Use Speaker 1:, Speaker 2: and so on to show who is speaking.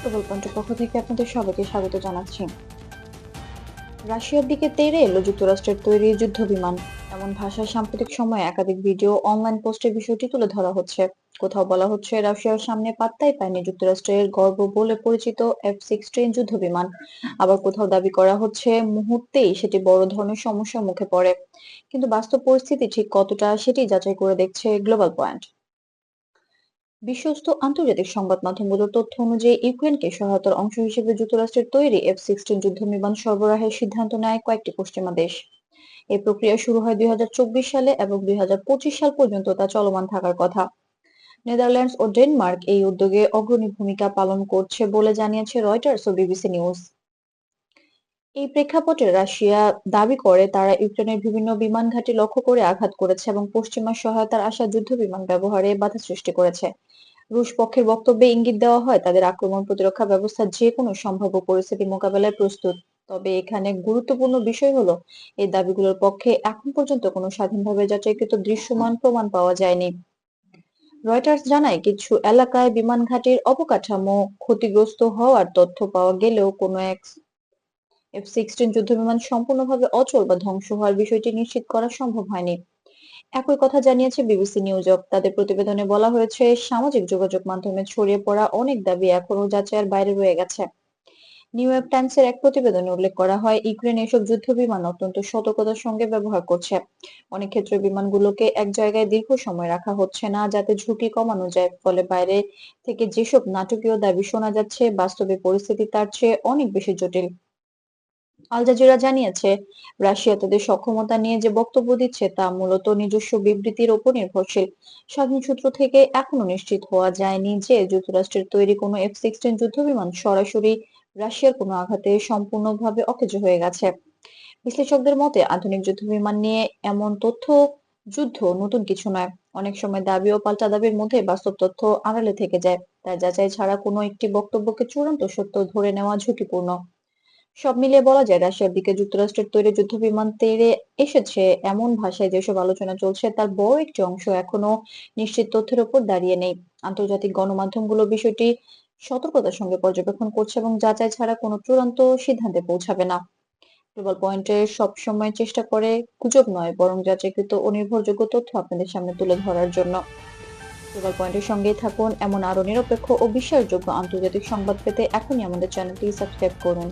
Speaker 1: প্রকল্পটির পক্ষ থেকে আপনাদের সবাইকে স্বাগত জানাচ্ছি। রাশিয়ার দিকে তেড়ে এলো যুক্তরাষ্ট্রের তৈরি যুদ্ধ বিমান, এমন ভাষায় সাম্প্রতিক সময়ে একাধিক ভিডিও অনলাইন পোস্টে বিষয়টি তুলে ধরা হচ্ছে। কোথাও বলা হচ্ছে রাশিয়ার সামনে পাত্তাই পায়নি যুক্তরাষ্ট্রের গর্ব বলে পরিচিত F-16 যুদ্ধ বিমান, আবার কোথাও দাবি করা হচ্ছে মুহূর্তেই সেটি বড় ধরনের সমস্যার মুখে পড়ে। কিন্তু বাস্তব পরিস্থিতি ঠিক কতটা সেটি যাচাই করে দেখছে গ্লোবাল পয়েন্ট। বিশ্বস্ত আন্তর্জাতিক সংবাদ মাধ্যমগুলোর তথ্য অনুযায়ী ইউক্রেনকে সহায়তার অংশ হিসেবে যুক্তরাষ্ট্রের তৈরি F-16 যুদ্ধবিমান সরবরাহের সিদ্ধান্ত নেয় কয়েকটি পশ্চিমা দেশ। এই প্রক্রিয়া শুরু হয় 2024 সালে এবং 2025 সাল পর্যন্ত তা চলমান থাকার কথা। নেদারল্যান্ডস ও ডেনমার্ক এই উদ্যোগে অগ্রণী ভূমিকা পালন করছে বলে জানিয়েছে রয়টার্স ও বিবিসি নিউজ। এই প্রেক্ষাপটে রাশিয়া দাবি করে তারা ইউক্রেনের বিভিন্ন বিমান ঘাঁটি লক্ষ্য করে আঘাত করেছে এবং পশ্চিমা সহায়তার আশা যুদ্ধবিমান ব্যবহারে বাধা সৃষ্টি করেছে। রুশ পক্ষের বক্তব্যে ইঙ্গিত দেওয়া হয় তাদের আক্রমণ প্রতিরক্ষা ব্যবস্থা যে কোনো সম্ভাব্য পরিস্থিতি মোকাবেলায় প্রস্তুত। তবে এখানে গুরুত্বপূর্ণ বিষয় হলো এই দাবিগুলোর পক্ষে এখন পর্যন্ত কোনো স্বাধীনভাবে যাচাইকৃত দৃশ্যমান প্রমাণ পাওয়া যায়নি। রয়টার্স জানায় কিছু এলাকায় বিমান ঘাঁটির অবকাঠামো ক্ষতিগ্রস্ত হওয়ার তথ্য পাওয়া গেলেও কোনো F-16 যুদ্ধবিমান সম্পূর্ণভাবে অচল বা ধ্বংস হওয়ার বিষয়টি নিশ্চিত করা সম্ভব হয়নি। একই কথা জানিয়েছে বিবিসি নিউজও। তাদের প্রতিবেদনে বলা হয়েছে সামাজিক যোগাযোগ মাধ্যমে ছড়িয়ে পড়া অনেক দাবি এখনো যাচাইয়ের বাইরে রয়ে গেছে। নিউ ইয়র্ক টাইমসের এক প্রতিবেদনে উল্লেখ করা হয় ইউক্রেন এসব যুদ্ধ বিমান অত্যন্ত সতর্কতার সঙ্গে ব্যবহার করছে। অনেক ক্ষেত্রে বিমানগুলোকে এক জায়গায় দীর্ঘ সময় রাখা হচ্ছে না যাতে ঝুঁকি কমানো যায়, ফলে বাইরে থেকে যেসব নাটকীয় দাবি শোনা যাচ্ছে বাস্তবে পরিস্থিতি তার চেয়ে অনেক বেশি জটিল। আল জাজিরা জানিয়েছে রাশিয়া তাদের সক্ষমতা নিয়ে যে বক্তব্য দিচ্ছে তা মূলত নিজস্ব বিবৃতির ওপর নির্ভরশীল। স্বাধীন সূত্র থেকে এখনো নিশ্চিত হওয়া যায়নি যে যুক্তরাষ্ট্রের তৈরি কোনো F-16 যুদ্ধবিমান সরাসরি রাশিয়ার কোনো আঘাতে সম্পূর্ণভাবে অকেজো হয়ে গেছে। বিশ্লেষকদের মতে আধুনিক যুদ্ধবিমান নিয়ে এমন তথ্য যুদ্ধ নতুন কিছু নয়। অনেক সময় দাবি ও পাল্টা দাবির মধ্যে বাস্তব তথ্য আড়ালে থেকে যায়, তাই যাচাই ছাড়া কোনো একটি বক্তব্যকে চূড়ান্ত সত্য ধরে নেওয়া ঝুঁকিপূর্ণ। সব মিলিয়ে বলা যায় রাশিয়ার দিকে যুক্তরাষ্ট্রের তৈরি যুদ্ধবিমান তেড়ে এসেছে এমন ভাষায় যেসব আলোচনা চলছে তার বড় একটি অংশ এখনো নিশ্চিত তথ্যের উপর দাঁড়িয়ে নেই। আন্তর্জাতিক গণমাধ্যমগুলো বিষয়টি সতর্কতার সঙ্গে পর্যবেক্ষণ করছে এবং যাচাই ছাড়া কোনো চূড়ান্ত সিদ্ধান্তে পৌঁছাবে না। গ্লোবাল পয়েন্টে সবসময় চেষ্টা করে গুজব নয় বরং যাচাইকৃত ও নির্ভরযোগ্য তথ্য আপনাদের সামনে তুলে ধরার জন্য। গ্লোবাল পয়েন্টের সঙ্গেই থাকুন এমন আরো নিরপেক্ষ ও বিশ্বাসযোগ্য আন্তর্জাতিক সংবাদ পেতে এখনই আমাদের চ্যানেলটি সাবস্ক্রাইব করুন।